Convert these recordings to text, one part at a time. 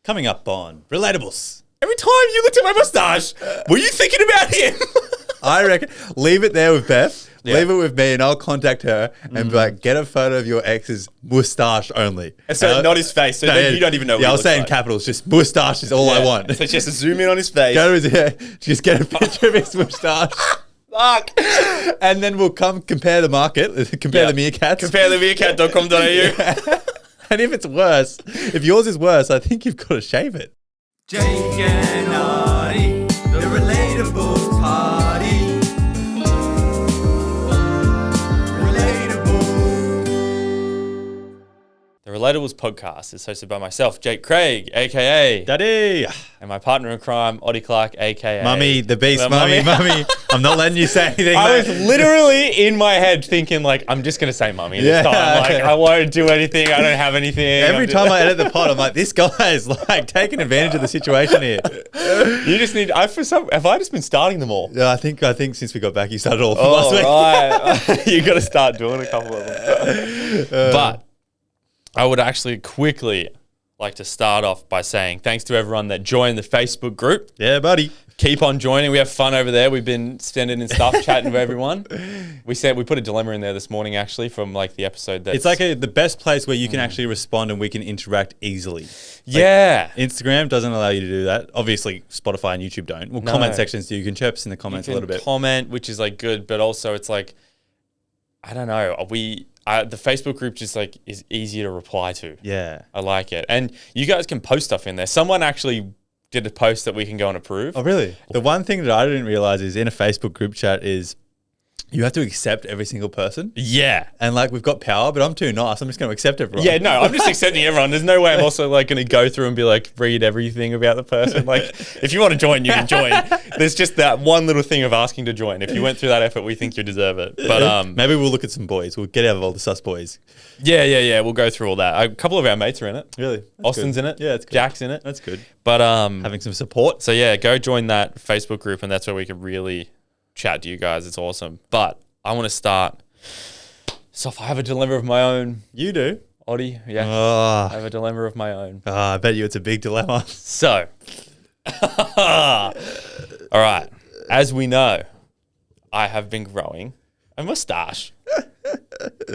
Coming up on Relatables. Every time you looked at my mustache, were you thinking about him? I reckon leave it there with Beth. Yeah. Leave it with me, and I'll contact her and be like, get a photo of your ex's mustache only. And so not his face. So then you don't even know what Yeah, he I'll looks say in like. capitals, just mustache is all I want. So she has to zoom in on his face. Go to his, just get a picture of his mustache. Fuck. And then we'll compare the market, compare the meerkats. Compare the meerkat.com.au. And if it's worse, if yours is worse, I think you've got to shave it. Jake and Artie, the Relatables party. Relatable. The Relatables podcast is hosted by myself, Jake Craig, a.k.a. Daddy. and my partner in crime, Oddie Clark, a.k.a. Mummy, the beast, The mummy, mummy. mummy. I'm not letting you say anything. I was mate. literally in my head thinking, like, I'm just going to say mummy this time. Like, I won't do anything. I don't have anything. Every time I edit the pod, I'm like, this guy is like taking advantage of the situation here. You just need... have I just been starting them all? Yeah, I think since we got back, you started all of them last week. Right. You got to start doing a couple of them. But I would actually quickly like to start off by saying thanks to everyone that joined the Facebook group. Yeah, buddy. Keep on joining. We have fun over there. We've been sending in stuff, chatting with everyone. We put a dilemma in there this morning, actually, from like the episode. It's like the best place where you can actually respond and we can interact easily. Yeah. Instagram doesn't allow you to do that. Obviously, Spotify and YouTube don't. Well, comment sections do. You can chirp us in the comments a little bit. Comment, which is like good, but also it's like, I don't know. The Facebook group just like is easier to reply to. Yeah. I like it. And you guys can post stuff in there. Someone actually did a post that we can go and approve. Oh, really? The one thing that I didn't realize is in a Facebook group chat is you have to accept every single person. Yeah. And like we've got power, but I'm too nice. I'm just going to accept everyone. Yeah, no, I'm just accepting everyone. There's no way I'm also like going to go through and be like, read everything about the person. Like, if you want to join, you can join. There's just that one little thing of asking to join. If you went through that effort, we think you deserve it. But maybe we'll look at some boys. We'll get out of all the sus boys. yeah. We'll go through all that. A couple of our mates are in it. Really? That's Austin's good. in it. Yeah, that's good. Jack's in it. That's good. But Having some support. so yeah, go join that Facebook group, and that's where we can really chat to you guys. It's awesome. But I want to start. So if I have a dilemma of my own, You do. Oddie, yeah, Oh, I have a dilemma of my own. I bet you it's a big dilemma. So, all right. As we know, I have been growing a mustache,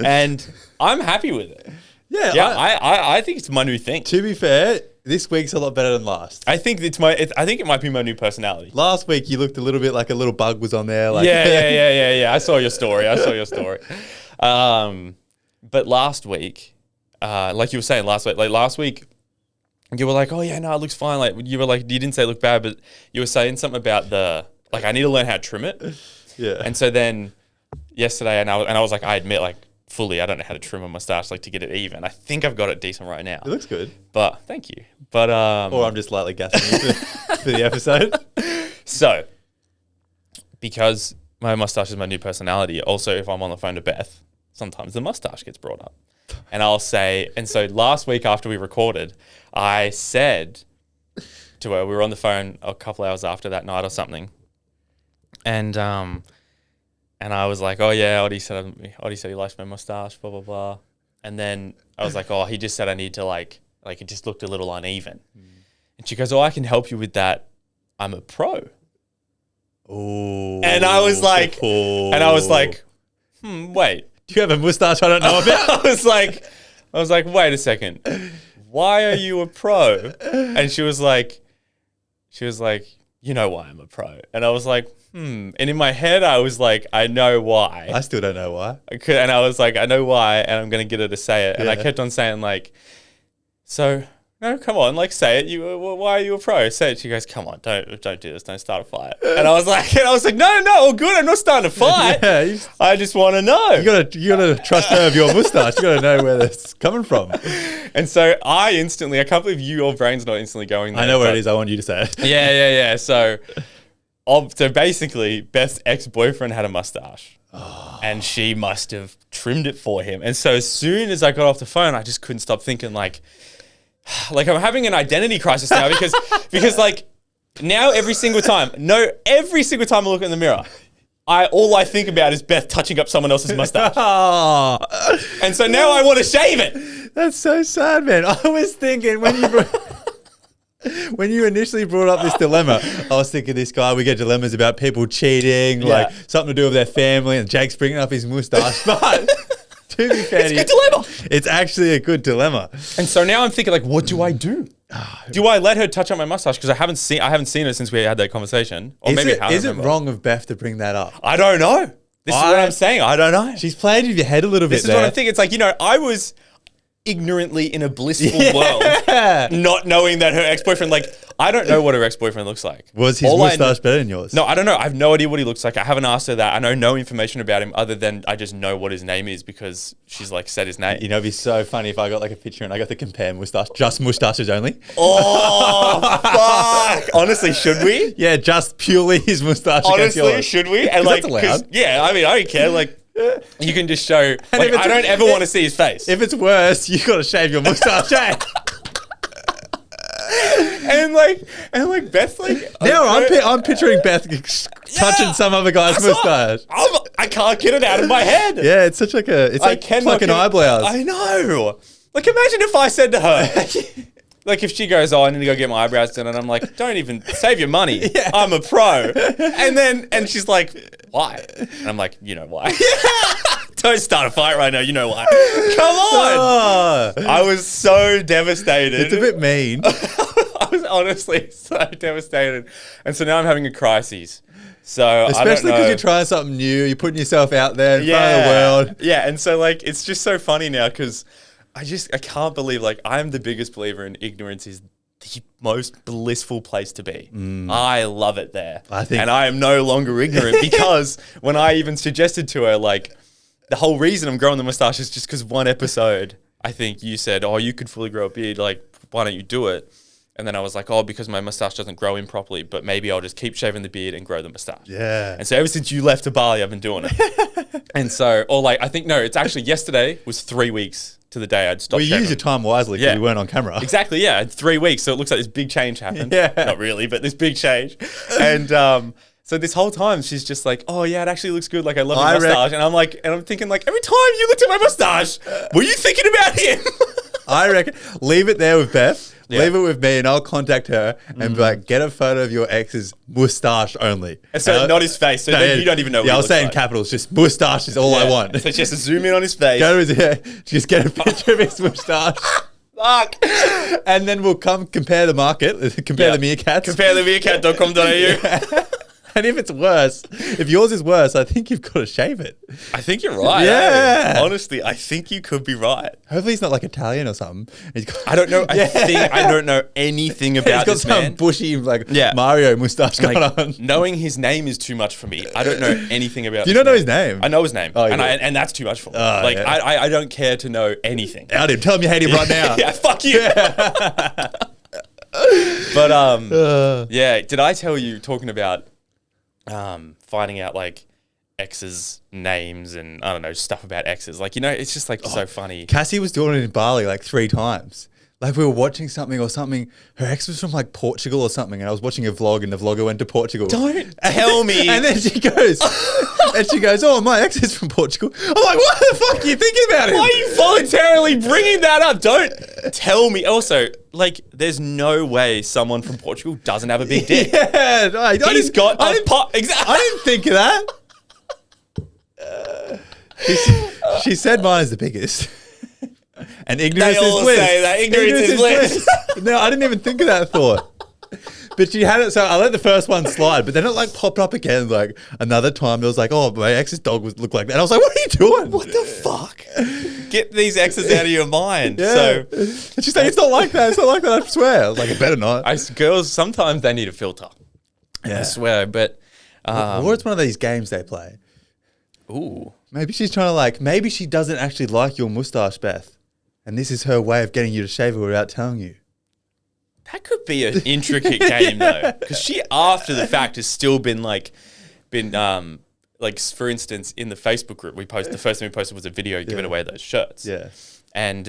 and I'm happy with it. Yeah. Yeah, I think it's my new thing. To be fair, this week's a lot better than last. I think I think it might be my new personality. Last week, you looked a little bit like a little bug was on there. Like, Yeah. I saw your story. But last week, like you were saying last week, you were like, oh yeah, no, it looks fine. Like you were like, you didn't say it looked bad, but you were saying something about I need to learn how to trim it. Yeah. And so then yesterday, and I was like, I admit, like fully, I don't know how to trim a mustache, like to get it even. I think I've got it decent right now. It looks good. But thank you. But Or I'm just lightly gassing you for the episode. So, because my mustache is my new personality, also if I'm on the phone to Beth, sometimes the mustache gets brought up. And I'll say, and so last week after we recorded, I said to her, we were on the phone a couple hours after that night or something. And I was like, oh yeah, Oddie said he likes my mustache, blah, blah, blah. And then I was like, oh, he just said I need to like it just looked a little uneven. And she goes, oh, I can help you with that. I'm a pro. Ooh. And I was like, wait. Do you have a mustache I don't know about? I was like, wait a second. Why are you a pro? And she was like, you know why I'm a pro. And I was like, And in my head, I was like, I know why. I still don't know why. And I was like, I know why, and I'm going to get her to say it. And I kept on saying like, so, no, come on, like say it. Why are you a pro? Say it. She goes, come on, don't do this. Don't start a fight. And I was like, no, all good. I'm not starting a fight. Yeah, I just want to know. You gotta trust her of your mustache. You gotta know where that's coming from. And so I can't believe your brain's not instantly going there. I know where it is. I want you to say it. Yeah. So basically, Beth's ex-boyfriend had a mustache. And she must have trimmed it for him. And so as soon as I got off the phone, I just couldn't stop thinking like I'm having an identity crisis now because like now every single time I look in the mirror, all I think about is Beth touching up someone else's mustache. And so now I want to shave it. That's so sad, man. I was thinking when you When you initially brought up this dilemma, I was thinking this guy, we get dilemmas about people cheating, like something to do with their family, and Jake's bringing up his moustache. But to be fair, It's a good dilemma. it's actually a good dilemma. And so now I'm thinking, like, what do I do? Do I let her touch up my mustache? Because I haven't seen her since we had that conversation. Or Is it wrong of Beth to bring that up? I don't know. This is what I'm saying. I don't know. She's played with your head a little bit. This is what I think. It's like, I was ignorantly in a blissful world, not knowing that her ex-boyfriend, like, I don't know what her ex-boyfriend looks like. Was his moustache better than yours? No, I don't know. I have no idea what he looks like. I haven't asked her that. I know no information about him other than I just know what his name is because she's like said his name. It'd be so funny if I got like a picture and I got to compare moustache, just moustaches only. Oh, fuck. Honestly, should we? Yeah, just purely his moustache against yours. Honestly, should we? And like, that's allowed. Yeah, I mean, I don't care. Like, you can just show. Like, I don't ever want to see his face. If it's worse, you got to shave your moustache. and like Beth, like now I'm picturing Beth touching some other guy's moustache. I can't get it out of my head. Yeah, it's such like it's like an eyebrows. I know. Like, imagine if I said to her, like, if she goes, "Oh, I need to go get my eyebrows done," and I'm like, "Don't even save your money. Yeah. I'm a pro." And she's like, "Why?" And I'm like, "You know why." Don't start a fight right now. You know why. Come on. Oh. I was so devastated. It's a bit mean. I was honestly so devastated. And so now I'm having a crisis. So especially because you're trying something new, you're putting yourself out there in front of the world. Yeah, and so like it's just so funny now because I can't believe, like, I'm the biggest believer in ignorance is the most blissful place to be. I love it there. And I am no longer ignorant because when I even suggested to her, like, the whole reason I'm growing the mustache is just because one episode, I think you said, "Oh, you could fully grow a beard. Like, why don't you do it?" And then I was like, "Oh, because my mustache doesn't grow in properly, but maybe I'll just keep shaving the beard and grow the mustache." Yeah. And so ever since you left to Bali, I've been doing it. And so, or like, I think, no, it's actually yesterday was 3 weeks to the day I'd stopped. Well, you use your time wisely because you weren't on camera. Exactly, yeah. 3 weeks. So it looks like this big change happened. Yeah. Not really, but this big change. And so this whole time she's just like, "Oh yeah, it actually looks good. Like, I love your mustache." And I'm like, and I'm thinking, like, every time you looked at my mustache, were you thinking about him? I reckon leave it there with Beth. Yeah. Leave it with me, and I'll contact her and be like, "Get a photo of your ex's moustache only." And so not his face. So then you don't even know. Yeah, I'll say in capitals, just moustache is all I want. So she has to zoom in on his face. Go to his, just get a picture of his moustache. Fuck. And then we'll compare the market, compare the meerkats. Compare the meerkat.com.au. And if it's worse, if yours is worse, I think you've got to shave it. I think you're right. Yeah. Honestly, I think you could be right. Hopefully he's not like Italian or something. I don't know. I don't know anything about this man. He's got some bushy, like, Mario moustache going on. Knowing his name is too much for me. I don't know anything about Do you not know his name? I know his name. Oh, and that's too much for me. I don't care to know anything. Out him. Tell him you hate him right now. Yeah, fuck you. But, yeah, did I tell you, talking about finding out like exes' names and I don't know, stuff about exes, like, it's just like so funny. Cassie was doing it in Bali like 3 times. Like, we were watching something or something. Her ex was from like Portugal or something, and I was watching a vlog, and the vlogger went to Portugal. Don't tell me. And then she goes, "Oh, my ex is from Portugal." I'm like, "What the fuck are you thinking about him? Why are you voluntarily bringing that up? Don't tell me." Also, like, there's no way someone from Portugal doesn't have a big dick. Yeah, I didn't think of that. She said mine is the biggest. And ignorance is bliss. They all say that. Ignorance is bliss. No, I didn't even think of that thought. But she had it, so I let the first one slide, but then it like popped up again, like another time. It was like, "Oh, my ex's dog looked like that." And I was like, "What are you doing? What the fuck? Get these exes out of your mind." Yeah. So, and she's like, "It's not like that. It's not like that. I swear." I was like, "It better not." Girls, sometimes they need a filter. Yeah. I swear, but or it's one of these games they play. Ooh, maybe she's trying to maybe she doesn't actually like your moustache, Beth. And this is her way of getting you to shave it without telling you. That could be an intricate game though, because she, after the fact, has still been like, for instance, in the Facebook group, the first thing we posted was a video giving away those shirts. Yeah. And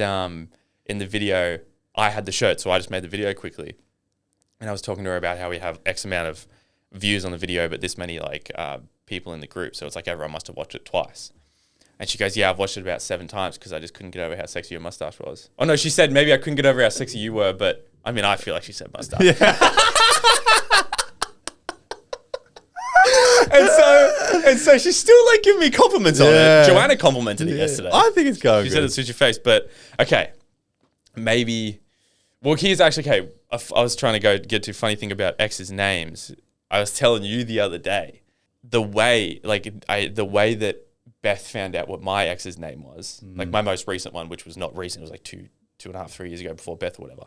in the video, I had the shirt, so I just made the video quickly. And I was talking to her about how we have X amount of views on the video, but this many people in the group, so it's like everyone must have watched it twice. And she goes, "Yeah, I've watched it about 7 times because I just couldn't get over how sexy your mustache was." Oh no, she said maybe I couldn't get over how sexy you were, but I mean, I feel like she said mustache. And so she's still like giving me compliments on it. Joanna complimented it yesterday. I think it's going She good. said it suits your face, but okay, maybe. Well, here's actually okay. I was trying to get to a funny thing about exes' names. I was telling you the other day the way that Beth found out what my ex's name was, like my most recent one, which was not recent. It was like 2.5, 3 years ago before Beth or whatever.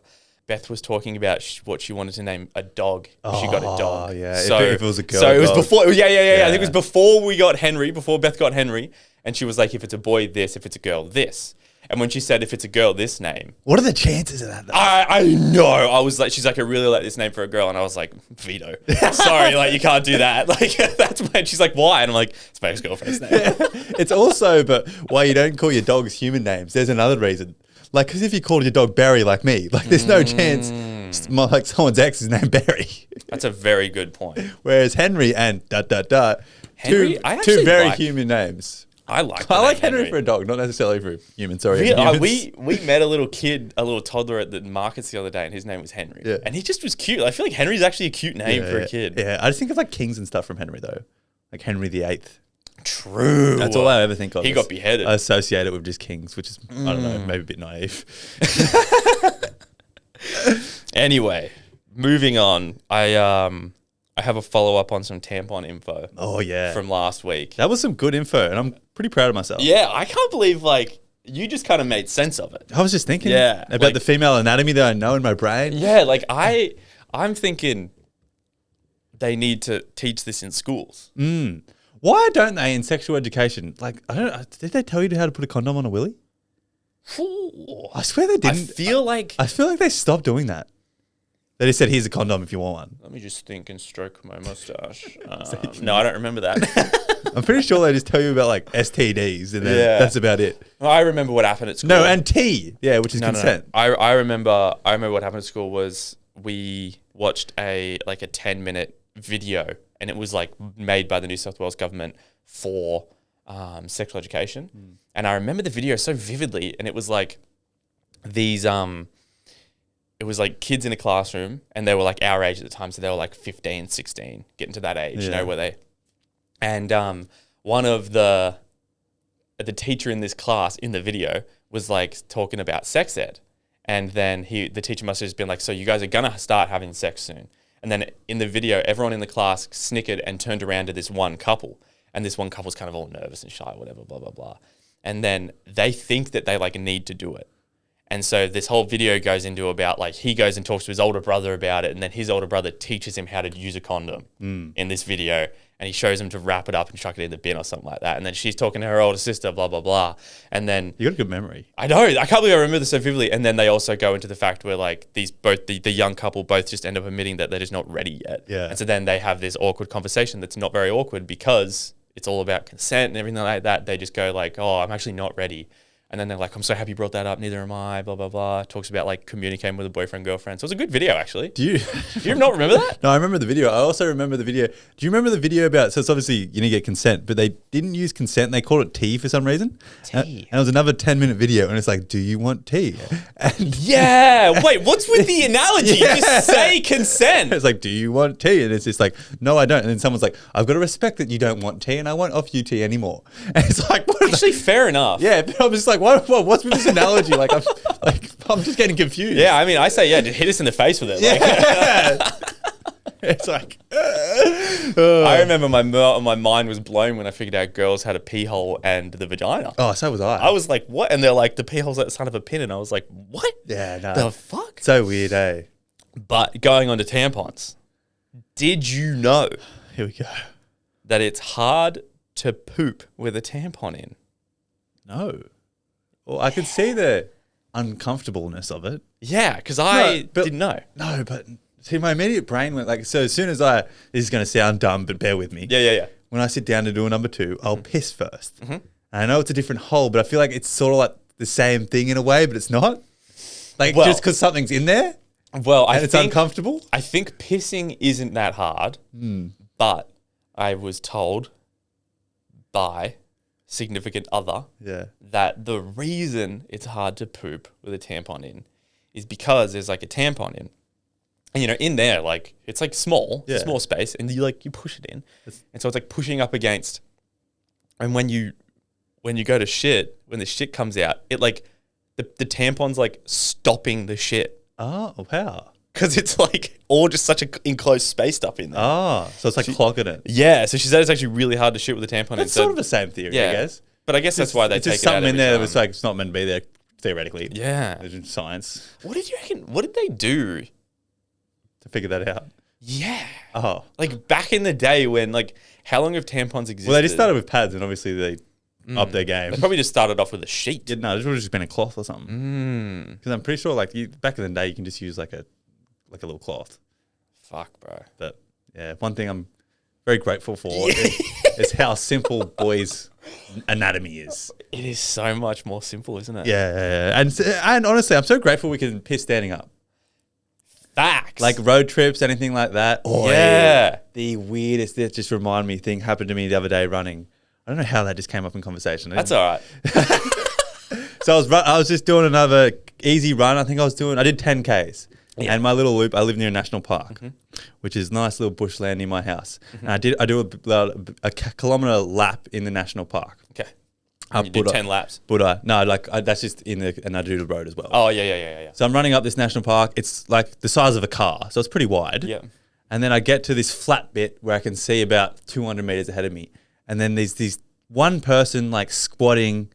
Beth was talking about what she wanted to name a dog. She got a dog. Oh, yeah. So, if it was a girl. So it was dog. before. Yeah. I think it was before we got Henry, before Beth got Henry. And she was like, if it's a boy, this. If it's a girl, this. And when she said, if it's a girl, this name. What are the chances of that, though? I know. I was like, she's like, I really like this name for a girl. And I was like, veto. Sorry, like, you can't do that. Like, that's when she's like, why? And I'm like, it's my ex-girlfriend's name. It's also, but why you don't call your dogs human names. There's another reason. Like, because if you called your dog Barry like me, like, there's no chance like someone's ex is named Barry. That's a very good point. Whereas Henry and Henry? I actually two very like- human names. I like Henry for a dog, not necessarily for a human. Sorry, We met a little kid, a little toddler at the markets the other day, and his name was Henry. Yeah. And he just was cute. I feel like Henry's actually a cute name for a kid. Yeah, I just think of like kings and stuff from Henry though, like Henry VIII. True. That's all I ever think of. He got beheaded. I associate it with just kings, which is I don't know, maybe a bit naive. Anyway, moving on. I have a follow up on some tampon info. Oh yeah, From last week. that was some good info, and I'm pretty proud of myself. Yeah, I can't believe like you just kind of made sense of it. I was just thinking about like- the female anatomy that I know in my brain. Yeah, like I'm thinking they need to teach this in schools. Why don't they in sexual education? Like, I don't. Did they tell you how to put a condom on a willy? I swear they I didn't. feel like I feel like they stopped doing that. They just said, "Here's a condom if you want one." let me just think and stroke my mustache. No, I don't remember that. I'm pretty sure they just tell you about like STDs, and then that's about it. I remember what happened at school. No, and T, which is consent. I remember what happened at school was we watched a 10-minute video, and it was like made by the New South Wales government for sexual education. And I remember the video so vividly, and it was like these it was like kids in a classroom, and they were like our age at the time, so they were like 15, 16, getting to that age, you know, where they and one of the teacher in this class in the video was like talking about sex ed. And then the teacher must have just been like, so you guys are gonna start having sex soon. And then in the video, everyone in the class snickered and turned around to this one couple. And this one couple's kind of all nervous and shy, whatever, blah, blah, blah. And then they think that they like need to do it. And so this whole video goes into about like, he goes and talks to his older brother about it. And then his older brother teaches him how to use a condom in this video. And he shows him to wrap it up and chuck it in the bin or something like that. And then she's talking to her older sister, blah, blah, blah. And then You got a good memory. I know. I can't believe I remember this so vividly. And then they also go into the fact where like the young couple both just end up admitting that they're just not ready yet. Yeah. And so then they have this awkward conversation that's not very awkward because it's all about consent and everything like that. They just go like, oh, I'm actually not ready. And then they're like, I'm so happy you brought that up. Neither am I, blah, blah, blah. Talks about like communicating with a boyfriend, girlfriend. So it was a good video, actually. Do you? Do you not remember that? No, I remember the video. I also remember the video. Do you remember the video about, so it's obviously you need to get consent, but they didn't use consent. They called it tea for some reason. Tea. And it was another 10-minute video. And it's like, do you want tea? And Yeah. Wait, what's with the analogy? Yeah. Just say consent. it's like, do you want tea? And it's just like, no, I don't. And then someone's like, I've got to respect that you don't want tea and I won't offer you tea anymore. And it's like, what? Actually, fair enough. Yeah, but I'm just like, what's with this analogy? I'm just getting confused. Yeah, I mean, I say, just hit us in the face with it. Like, It's like, I remember my mind was blown when I figured out girls had a pee hole and the vagina. oh, so was I. I was like, what? And they're like, the pee hole's at the side of a pin. And I was like, what? yeah, no. The fuck? So weird, eh? But going on to tampons, did you know Here we go. that it's hard to poop with a tampon in? No. Well, I could see the uncomfortableness of it. Yeah, because I but- didn't know. No, but see, my immediate brain went like, so as soon as this is going to sound dumb, but bear with me. Yeah. When I sit down to do a number 2, I'll piss first. And I know it's a different hole, but I feel like it's sort of like the same thing in a way, but it's not. Like, Well- just because something's in there Well, and it's uncomfortable. I think pissing isn't that hard, but I was told by significant other Yeah. that the reason it's hard to poop with a tampon in is because there's like a tampon in. And, you know, in there, like, it's like small, Yeah. small space, and you push it in. And so it's like pushing up against. And when you go to shit, when the shit comes out, it like, the tampon's like stopping the shit. Oh, wow. Because it's like all just such an enclosed space up in there. Oh, so it's like clogging it. Yeah, so she said it's actually really hard to shit with a tampon in. That's So, sort of the same theory, I guess. but I guess that's why they it's take just it out something in every there time. that's like it's not meant to be there theoretically. Yeah. There's in science What did you reckon? What did they do? to figure that out. Yeah. Oh, Like back in the day when like how long have tampons existed? well, they just started with pads, and obviously they upped their game. They probably just started off with a sheet. Yeah, no, it would have just been a cloth or something. Because I'm pretty sure, like back in the day, you can just use like a little cloth. Fuck, bro. But yeah, one thing I'm very grateful for is how simple boys' anatomy is. It is so much more simple, isn't it? Yeah. And honestly, I'm so grateful we can piss standing up. Facts. Like road trips, anything like that. Oh, Yeah. The weirdest, that just reminded me thing happened to me the other day running. I don't know how that just came up in conversation. That's all right. So I was just doing another easy run. I did 10 Ks. Yeah. And my little loop, I live near a national park, which is nice little bushland near my house. And I do a kilometre lap in the national park. Okay. You did 10 laps. That's just and I do the road as well. Oh, yeah. So I'm running up this national park. It's like the size of a car, so it's pretty wide. Yeah. And then I get to this flat bit where I can see about 200 meters ahead of me. And then there's this one person like squatting.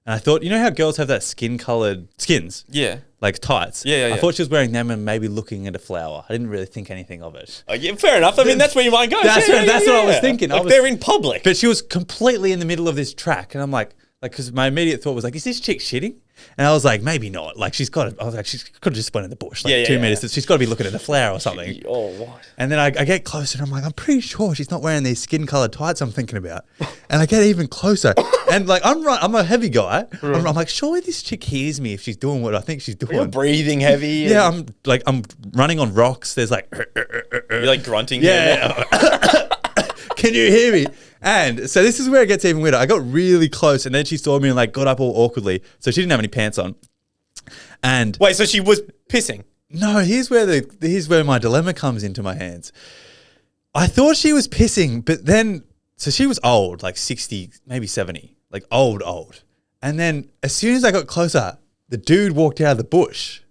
And I thought, you know how girls have that skins? Yeah. Like tights. Yeah. I thought she was wearing them and maybe looking at a flower. I didn't really think anything of it. Oh, yeah, fair enough. I mean, that's where your mind goes. That's what I was thinking. Like they're in public. But she was completely in the middle of this track. And I'm like, because my immediate thought was like, is this chick shitting? And I was like, maybe not. Like, she could have just went in the bush, like 2 meters. She's got to be looking at a flower or something. Oh, what? And then I get closer and I'm like, I'm pretty sure she's not wearing these skin-colored tights I'm thinking about. And I get even closer. And like, I'm a heavy guy. I'm like, surely this chick hears me if she's doing what I think she's doing. You're breathing heavy. Yeah, I'm running on rocks. There's like... You're like grunting. Yeah. Can you hear me? And so this is where it gets even weirder. I got really close and then she saw me and like got up all awkwardly. So she didn't have any pants on. And Wait, so she was pissing? no, here's where my dilemma comes into my hands. I thought she was pissing, but then so she was old, like 60, maybe 70, like old. And then as soon as I got closer, the dude walked out of the bush.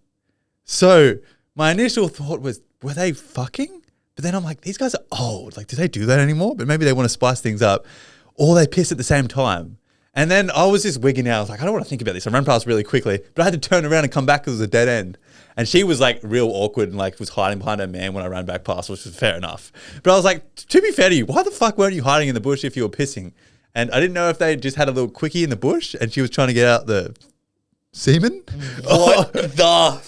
So my initial thought was, were they fucking? But then I'm like, these guys are old. Like, do they do that anymore? But maybe they want to spice things up. Or they piss at the same time. And then I was just wigging out. I was like, I don't want to think about this. I ran past really quickly. But I had to turn around and come back because it was a dead end. And she was like real awkward and like was hiding behind her man when I ran back past, which was fair enough. But I was like, to be fair to you, why the fuck weren't you hiding in the bush if you were pissing? And I didn't know if they just had a little quickie in the bush and she was trying to get out the semen. What the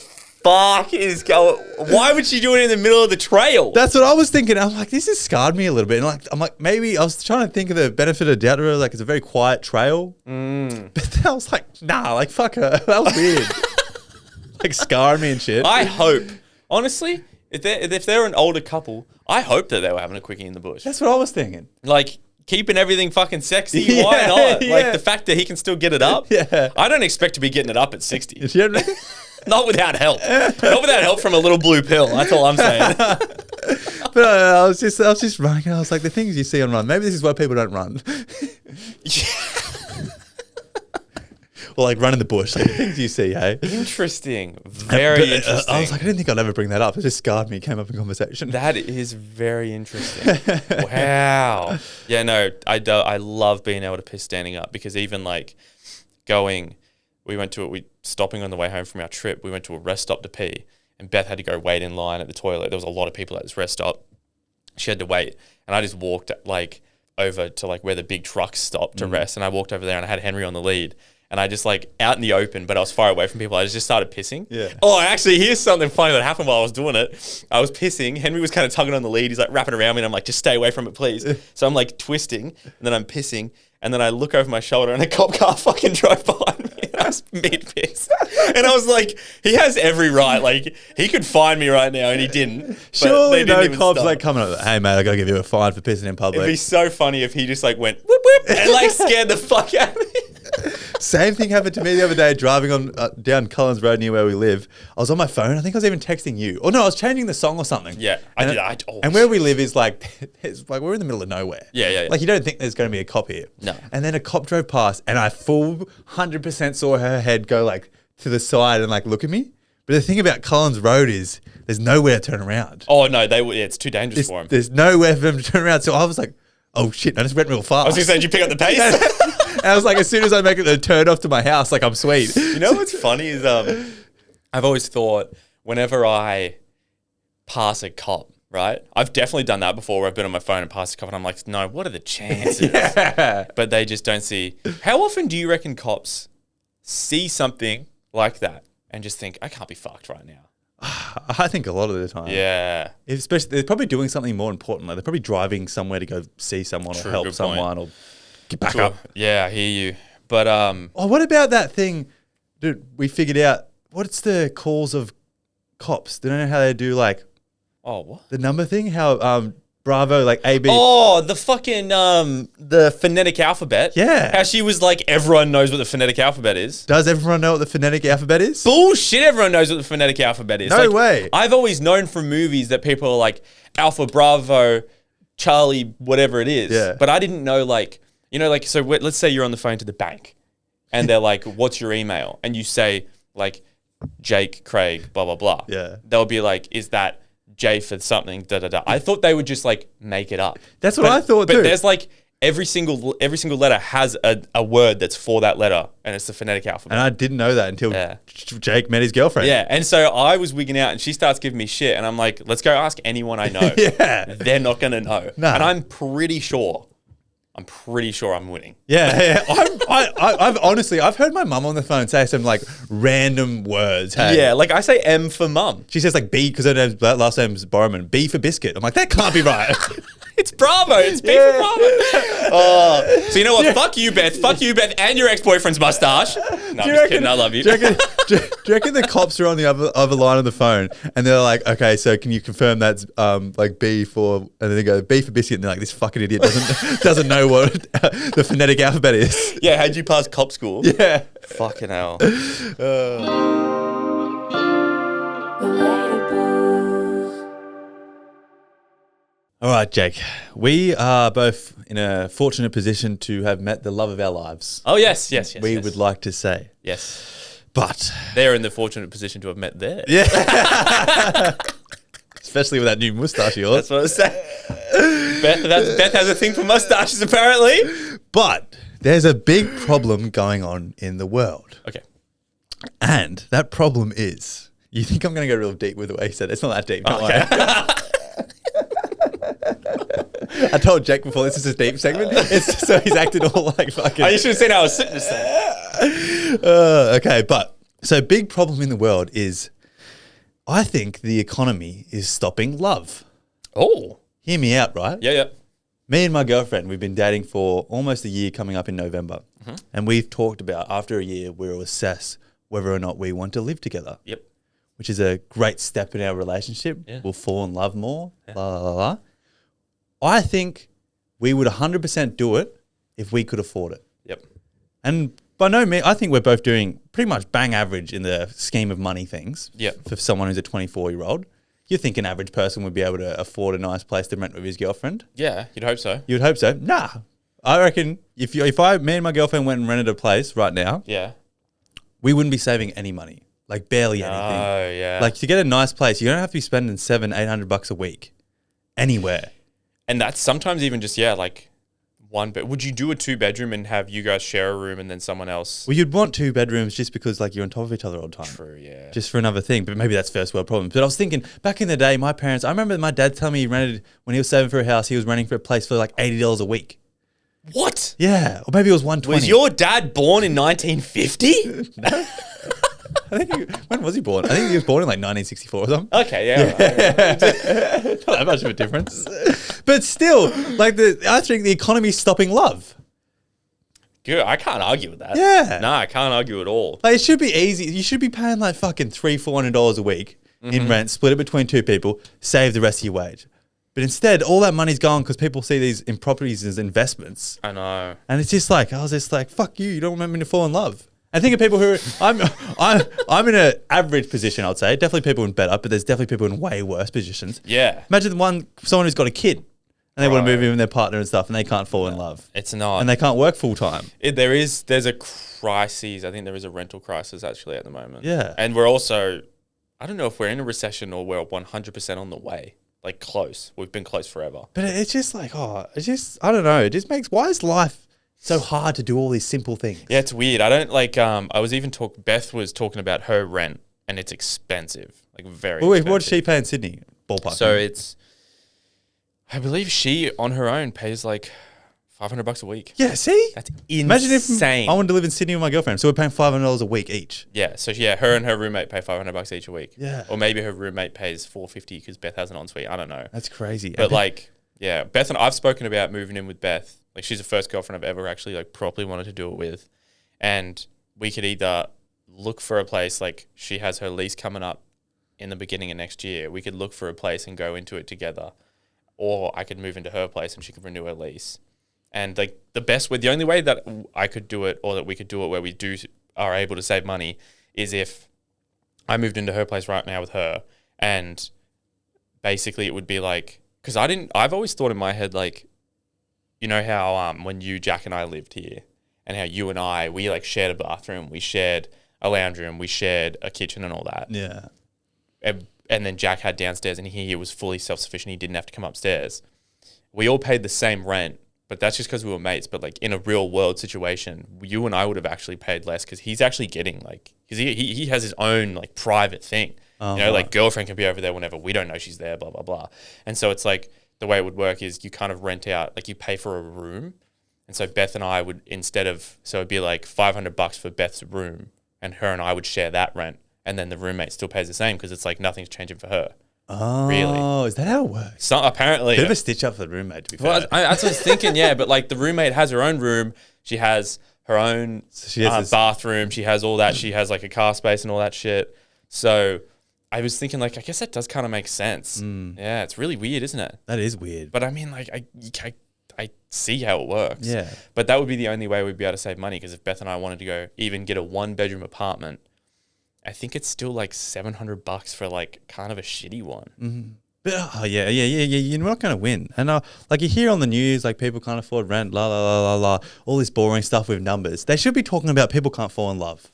fuck is going? Why would she do it in the middle of the trail? That's what I was thinking. I'm like, this has scarred me a little bit. And I'm like, maybe I was trying to think of the benefit of doubt. Like, it's a very quiet trail. But then I was like, nah, like, fuck her. That was weird. Like, scarred me and shit. I hope, honestly, if they're an older couple, I hope that they were having a quickie in the bush. That's what I was thinking. Like, keeping everything fucking sexy, Yeah, why not? yeah. Like, the fact that he can still get it up. Yeah. I don't expect to be getting it up at 60. You know what I mean? Not without help. Not without help from a little blue pill. That's all I'm saying. But I was just running and I was like, the things you see on run, maybe this is why people don't run. Or like run in the bush, like the things you see, hey? Interesting. Very interesting. I was like, I didn't think I'd ever bring that up. It just scarred me, came up in conversation. That is very interesting. Wow. Yeah, no, I love being able to piss standing up because even like stopping on the way home from our trip, we went to a rest stop to pee and Beth had to go wait in line at the toilet. There was a lot of people at this rest stop. She had to wait and I just walked like over to like where the big trucks stopped to rest and I walked over there and I had Henry on the lead. And I just like out in the open, but I was far away from people. I just started pissing. Yeah. Oh, actually, here's something funny that happened while I was doing it. I was pissing. Henry was kind of tugging on the lead. He's like wrapping around me. And I'm like, just stay away from it, please. So I'm like twisting and then I'm pissing. And then I look over my shoulder and a cop car fucking drove behind me. And I was mid-piss. And I was like, he has every right. Like, he could find me right now and he didn't. Surely no cops stop. like coming up, hey mate, I gotta give you a fine for pissing in public. It'd be so funny if he just like went whoop whoop and like scared the fuck out of me. Same thing happened to me the other day driving on down Collins Road near where we live. I was on my phone. I think I was even texting you. Or no, I was changing the song or something. Yeah, I did. And where we live is like, it's like we're in the middle of nowhere. Yeah. Like you don't think there's going to be a cop here. No. And then a cop drove past and I full 100% saw her head go like to the side and like look at me. But the thing about Collins Road is there's nowhere to turn around. Oh no, it's too dangerous for him. There's nowhere for them to turn around. So I was like, oh shit, I just went real fast. I was going to say, did you pick up the pace? And I was like, as soon as I make it the turn off to my house, like I'm sweet. You know what's funny is I've always thought whenever I pass a cop, right? I've definitely done that before where I've been on my phone and passed a cop and I'm like, no, what are the chances? But they just don't see. How often do you reckon cops see something like that and just think, I can't be fucked right now? I think a lot of the time. Yeah. Especially, they're probably doing something more important. Like they're probably driving somewhere to go see someone or help someone or get back up. Yeah, I hear you. But oh, what about that thing, dude? We figured out what's the calls of cops. Do you know how they do like? Oh, what? The number thing? How Bravo like AB? Oh, the fucking the phonetic alphabet. Yeah. How she was like, everyone knows what the phonetic alphabet is. Does everyone know what the phonetic alphabet is? Bullshit! Everyone knows what the phonetic alphabet is. No way. I've always known from movies that people are like Alpha, Bravo, Charlie, whatever it is. Yeah. But I didn't know like, you know, like, so let's say you're on the phone to the bank and they're like, what's your email? And you say like, Jake, Craig, blah, blah, blah. Yeah. They'll be like, is that J for something, da, da, da. I thought they would just like make it up. That's what I thought too. But there's like, every single letter has a word that's for that letter and it's the phonetic alphabet. And I didn't know that until Jake met his girlfriend. Yeah, and so I was wigging out and she starts giving me shit and I'm like, let's go ask anyone I know. Yeah. They're not going to know. Nah. And I'm pretty sure I'm winning. Yeah. I've honestly, I've heard my mum on the phone say some like random words. Hey. Yeah, like I say M for mum. She says like B because her last name's Borman. B for biscuit. I'm like, that can't be right. It's Bravo. It's B for Bravo. Oh. So you know what? Yeah. Fuck you, Beth. Fuck you, Beth, and your ex-boyfriend's mustache. No, I'm just kidding. I love you. Do you reckon the cops are on the other line of the phone and they're like, okay, so can you confirm that's like B for, and then they go B for biscuit, and they're like, this fucking idiot doesn't know what the phonetic alphabet is. Yeah, how'd you pass cop school? Yeah. Fucking hell. All right, Jake. We are both in a fortunate position to have met the love of our lives. Oh, yes. We would like to say. Yes. But they're in the fortunate position to have met there. Yeah. Especially with that new moustache of yours. That's what I was saying. Beth has a thing for mustaches, apparently. But there's a big problem going on in the world. Okay. And that problem is, you think I'm going to go real deep with the way he said it. It's not that deep. Oh, okay. I told Jake before this is a deep segment. So he's acted all like fucking. Oh, you should have seen how I was sitting this thing. Okay, but so big problem in the world is, I think the economy is stopping love. Oh. Hear me out, right? Yeah. Me and my girlfriend, we've been dating for almost a year coming up in November. Mm-hmm. And we've talked about after a year, we'll assess whether or not we want to live together. Yep. Which is a great step in our relationship. Yeah. We'll fall in love more. Yeah. La, la, la, la. I think we would 100% do it if we could afford it. Yep. And by no means, I think we're both doing pretty much bang average in the scheme of money things. Yep. For someone who's a 24-year-old. You think an average person would be able to afford a nice place to rent with his girlfriend? Yeah, you'd hope so. You'd hope so. Nah. I reckon if me and my girlfriend went and rented a place right now, yeah, we wouldn't be saving any money. Like barely anything. Oh, yeah. Like to get a nice place, you don't have to be spending $700-800 a week anywhere. And that's sometimes even just, like one bed. Would you do a 2-bedroom and have you guys share a room and then someone else? Well, you'd want 2 bedrooms just because like you're on top of each other all the time. True, yeah. Just for another thing. But maybe that's first world problems. But I was thinking back in the day, my parents, I remember my dad telling me he rented, when he was saving for a house, he was renting for a place for like $80 a week. What? Yeah. Or maybe it was $120. Was your dad born in 1950? No. When was he born? I think he was born in like 1964 or something. Okay, yeah. Not that much of a difference. But still, like I think the economy's stopping love. Good. I can't argue with that. Yeah. No, I can't argue at all. Like it should be easy. You should be paying like fucking $300-400 a week in rent, split it between 2 people, save the rest of your wage. But instead, all that money's gone because people see these in properties as investments. I know. And it's just like, I was just like, fuck you don't want me to fall in love. I think of people who I'm in an average position, I'd say. Definitely people in better, but there's definitely people in way worse positions. Yeah. Imagine someone who's got a kid and they want to move in with their partner and stuff and they can't fall in love. It's not. And they can't work full time. There's a crisis. I think there is a rental crisis actually at the moment. Yeah. And we're also, I don't know if we're in a recession or we're 100% on the way. Like close. We've been close forever. But it's just like, I don't know. It just makes, why is life so hard to do all these simple things? Yeah, it's weird. I don't like, I was even Beth was talking about her rent and it's expensive. Like very expensive. What does she pay in Sydney? Ballpark. So it's, I believe she on her own pays like $500 a week. Yeah, see? That's insane. Imagine if I wanted to live in Sydney with my girlfriend. So we're paying $500 a week each. Yeah, so yeah, her and her roommate pay $500 each a week. Yeah. Or maybe her roommate pays $450 because Beth has an ensuite. I don't know. That's crazy. But like, yeah, Beth and I've spoken about moving in with Beth. Like she's the first girlfriend I've ever actually like properly wanted to do it with. And we could either look for a place, like she has her lease coming up in the beginning of next year. We could look for a place and go into it together. Or I could move into her place and she could renew her lease. And like the only way that I could do it or that we could do it where we are able to save money is if I moved into her place right now with her, and basically it would be like, because I've always thought in my head, like, you know how when Jack and I lived here and how you and we like shared a bathroom, we shared a lounge room, we shared a kitchen and all that. Yeah. And then Jack had downstairs and he was fully self-sufficient. He didn't have to come upstairs. We all paid the same rent. But that's just because we were mates. But like in a real world situation, you and I would have actually paid less because he's actually getting like, because he has his own like private thing. You know, like girlfriend can be over there whenever we don't know she's there, blah, blah, blah. And so it's like the way it would work is you kind of rent out, like you pay for a room. And so Beth and I would so it'd be like $500 for Beth's room and her and I would share that rent. And then the roommate still pays the same because it's like nothing's changing for her. Oh, really? Is that how it works? So apparently, Bit of a stitch up for the roommate, to be fair. Well, that's what I was thinking, yeah. But like the roommate has her own room. She has her own bathroom. She has all that. She has like a car space and all that shit. So I was thinking, like, I guess that does kind of make sense. Yeah, it's really weird, isn't it? That is weird. But I mean, like, I see how it works. Yeah. But that would be the only way we'd be able to save money because if Beth and I wanted to go even get a 1-bedroom apartment, I think it's still like $700 for like kind of a shitty one. Mm-hmm. But yeah. You're not going to win. And like you hear on the news, like people can't afford rent, la la la la la, all this boring stuff with numbers. They should be talking about people can't fall in love.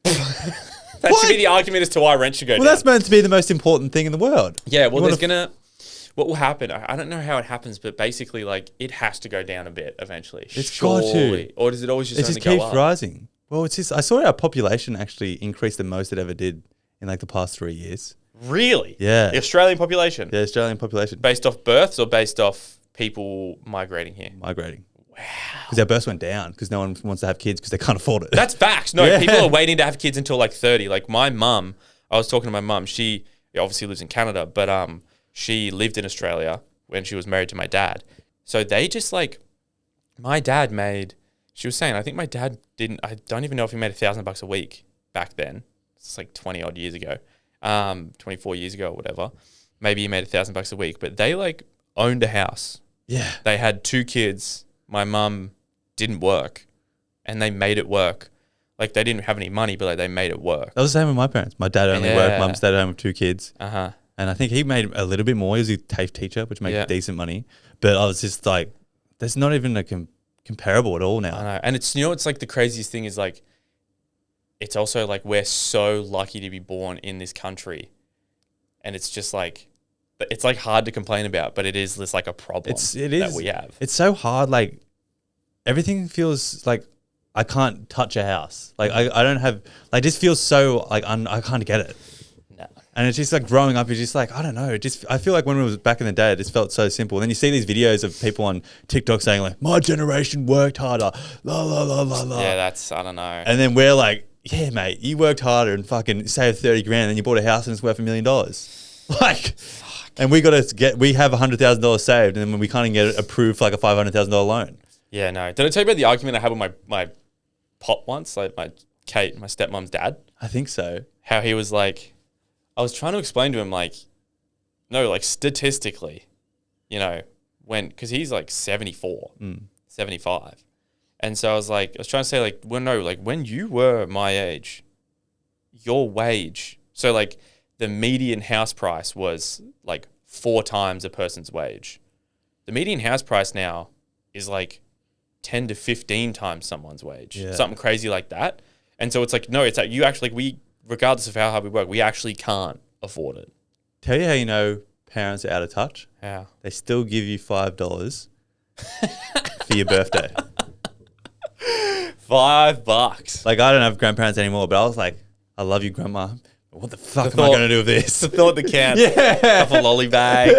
That should be the argument as to why rent should go down. Well, that's meant to be the most important thing in the world. Yeah. Well, what will happen? I don't know how it happens, but basically, like it has to go down a bit eventually. It's got to. Or does it always just only keeps go up? rising. Well, it's just I saw our population actually increase the most it ever did in like the past 3 years. Really? Yeah. The Australian population? The Australian population. Based off births or based off people migrating here? Migrating. Wow. Because our births went down because no one wants to have kids because they can't afford it. That's facts. No, people are waiting to have kids until like 30. Like my mum, I was talking to my mum. She obviously lives in Canada, but she lived in Australia when she was married to my dad. So they just like, my dad made... She was saying, I think my dad I don't even know if he made $1,000 a week back then. It's like 20 odd years ago, 24 years ago or whatever. Maybe he made $1,000 a week, but they like owned a house. Yeah. They had 2 kids. My mum didn't work and they made it work. Like they didn't have any money, but like they made it work. That was the same with my parents. My dad only worked, mum stayed at home with 2 kids. Uh-huh. And I think he made a little bit more. He was a TAFE teacher, which made decent money. But I was just like, there's not even a comparable at all now. I know. And it's, it's like the craziest thing is like, it's also like we're so lucky to be born in this country. And it's just like, it's like hard to complain about, but it is just like a problem that we have. It's so hard. Like everything feels like I can't touch a house. Like I don't have, like just feels so like I can't get it. No. And it's just like growing up, you're just like, I don't know. I feel like when it was back in the day, it just felt so simple. And then you see these videos of people on TikTok saying like, my generation worked harder, la, la, la, la, la. Yeah, I don't know. And then we're like, yeah, mate, you worked harder and fucking saved 30 grand and you bought a house and it's worth $1 million. Like, and we have $100,000 saved and then we can't even get it approved for like a $500,000 loan. Yeah, no. Did I tell you about the argument I had with my pop once? Like my stepmom's dad? I think so. How he was like, I was trying to explain to him like, no, like statistically, because he's like 74, 75. And so I was trying to say like, well, no, like when you were my age, your wage, so like the median house price was like 4 times a person's wage. The median house price now is like 10 to 15 times someone's wage, something crazy like that. And so it's like, no, it's like you actually, like regardless of how hard we work, we actually can't afford it. Tell you how you know parents are out of touch? How? They still give you $5 for your birthday. $5. Like, I don't have grandparents anymore, but I was like, I love you, Grandma. What the fuck am I going to do with this? The thought that counts. Yeah. Couple lolly bags.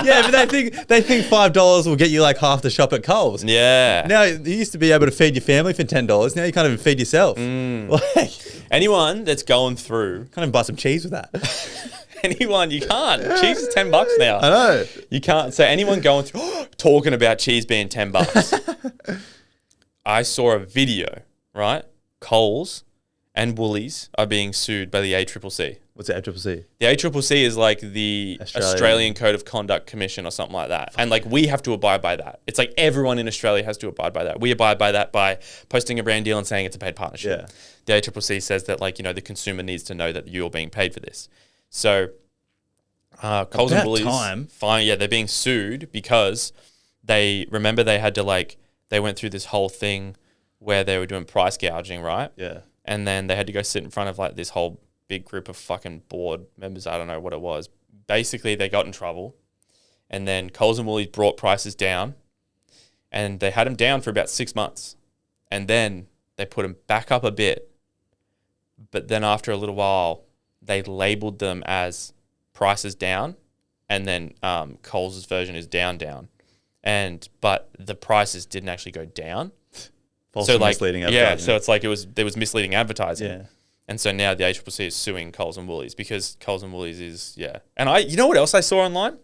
Yeah, but they think $5 will get you like half the shop at Coles. Yeah. Now, you used to be able to feed your family for $10. Now you can't even feed yourself. Like, Anyone that's going through, can't even buy some cheese with that. anyone, you can't. Cheese is $10 now. I know. You can't. So anyone going through, talking about cheese being $10. I saw a video, right? Coles and Woolies are being sued by the ACCC. What's the ACCC? The ACCC is like the Australian Code of Conduct Commission or something like that. And like we have to abide by that. It's like everyone in Australia has to abide by that. We abide by that by posting a brand deal and saying it's a paid partnership. Yeah. The ACCC says that like, the consumer needs to know that you're being paid for this. So Coles and Woolies, they're being sued because they had to like, they went through this whole thing where they were doing price gouging, right? Yeah. And then they had to go sit in front of like this whole big group of fucking board members. I don't know what it was. Basically, they got in trouble. And then Coles and Woolies brought prices down. And they had them down for about 6 months. And then they put them back up a bit. But then after a little while, they labeled them as prices down. And then Coles' version is down. But the prices didn't actually go down. False misleading advertising. Yeah, so it's like there was misleading advertising. Yeah. And so now the ACCC is suing Coles and Woolies because Coles and Woolies is, And you know what else I saw online?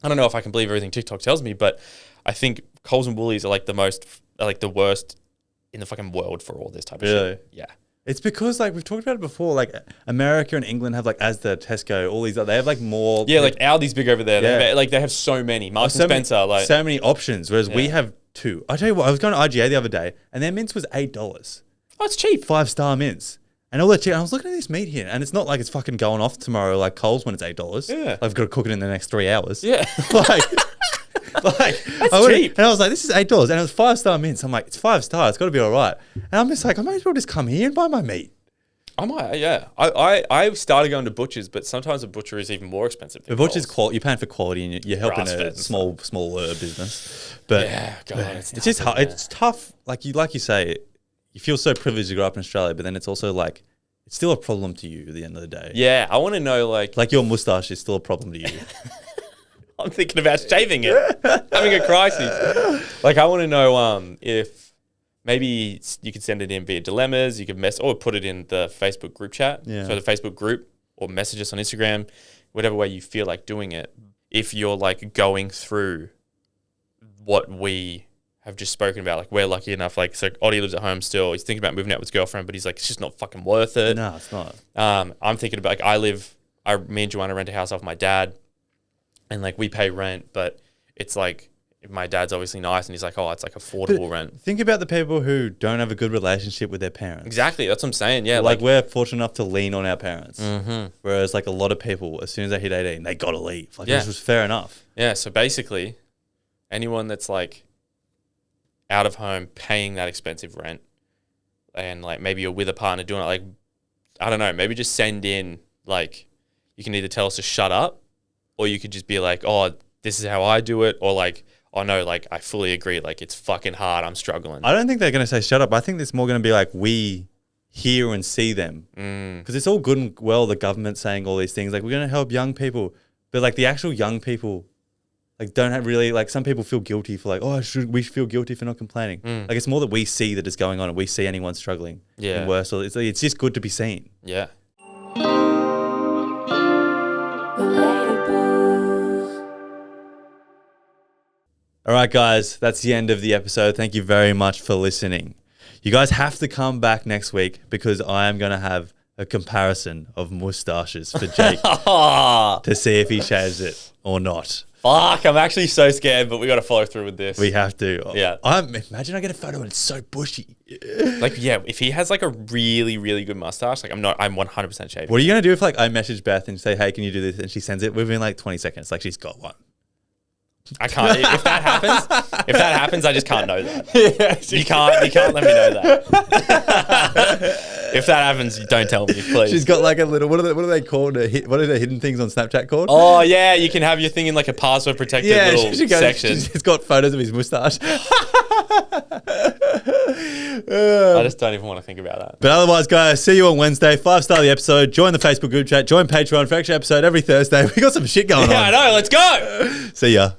I don't know if I can believe everything TikTok tells me, but I think Coles and Woolies are like the worst in the fucking world for all this type of shit. Yeah. It's because like we've talked about it before, like America and England have like Asda, Tesco, all these, they have like more. Yeah, like Aldi's big over there. Yeah. They have so many. Marks and Spencer. So many options, whereas we have 2. I tell you what, I was going to IGA the other day and their mince was $8. Oh, it's cheap. 5-star mince. And all that shit. I was looking at this meat here, and it's not like it's fucking going off tomorrow like Coles when it's $8. Yeah. I've got to cook it in the next 3 hours. Yeah. like That's cheap. And I was like, this is $8, and it was 5-star mince. I'm like, it's 5 stars. It's got to be all right. And I'm just like, I might as well just come here and buy my meat. I might, yeah. I started going to butchers, but sometimes a butcher is even more expensive. The butcher's quality. You're paying for quality, and you're helping a small business. But yeah, God, it's just hard. It's tough. Like you say, you feel so privileged to grow up in Australia, but then it's also like it's still a problem to you at the end of the day. Yeah, I want to know like your mustache is still a problem to you. I'm thinking about shaving it, having a crisis. Like I want to know if maybe you could send it in via dilemmas. You could or put it in the Facebook group chat. Yeah. So the Facebook group, or message us on Instagram, whatever way you feel like doing it. If you're like going through what we have just spoken about, like we're lucky enough, like so Oddie lives at home still. He's thinking about moving out with his girlfriend, but he's like, it's just not fucking worth it. No, it's not. I'm thinking about like me and Joanna rent a house off my dad, and like we pay rent, but it's like my dad's obviously nice, and he's like, oh, it's like affordable rent. Think about the people who don't have a good relationship with their parents. Exactly, that's what I'm saying. Yeah, like we're fortunate enough to lean on our parents, mm-hmm. whereas like a lot of people, as soon as they hit 18, they gotta leave. Like this was fair enough. Yeah, so basically, anyone that's like out of home paying that expensive rent, and like maybe you're with a partner doing it, like I don't know, maybe just send in like you can either tell us to shut up, or you could just be like, oh, this is how I do it, or like, oh no, like I fully agree, like it's fucking hard, I'm struggling. I don't think they're gonna say shut up. I think it's more gonna be like we hear and see them, because it's all good and well the government saying all these things like we're gonna help young people, but like the actual young people like don't have really, like some people feel guilty for like, oh, we feel guilty for not complaining. Like it's more that we see that it's going on and we see anyone struggling and worse. Or it's just good to be seen. Yeah. All right, guys, that's the end of the episode. Thank you very much for listening. You guys have to come back next week because I am going to have a comparison of mustaches for Jake to see if he shaves it or not. Fuck, I'm actually so scared, but we got to follow through with this. We have to. Yeah. Imagine I get a photo and it's so bushy. Like, yeah, if he has like a really, really good mustache, like I'm 100% shaving. What are you going to do if like I message Beth and say, hey, can you do this? And she sends it within like 20 seconds. Like she's got one. I can't. If that happens, I just can't know that. You can't let me know that. If that happens, don't tell me, please. She's got like a little, what are they called? What are the hidden things on Snapchat called? Oh yeah, you can have your thing in like a password protected little section. She's got photos of his mustache. I just don't even want to think about that. But otherwise, guys, see you on Wednesday. 5-star the episode. Join the Facebook group chat. Join Patreon for extra episode every Thursday. We got some shit going on. Yeah, I know. Let's go. See ya.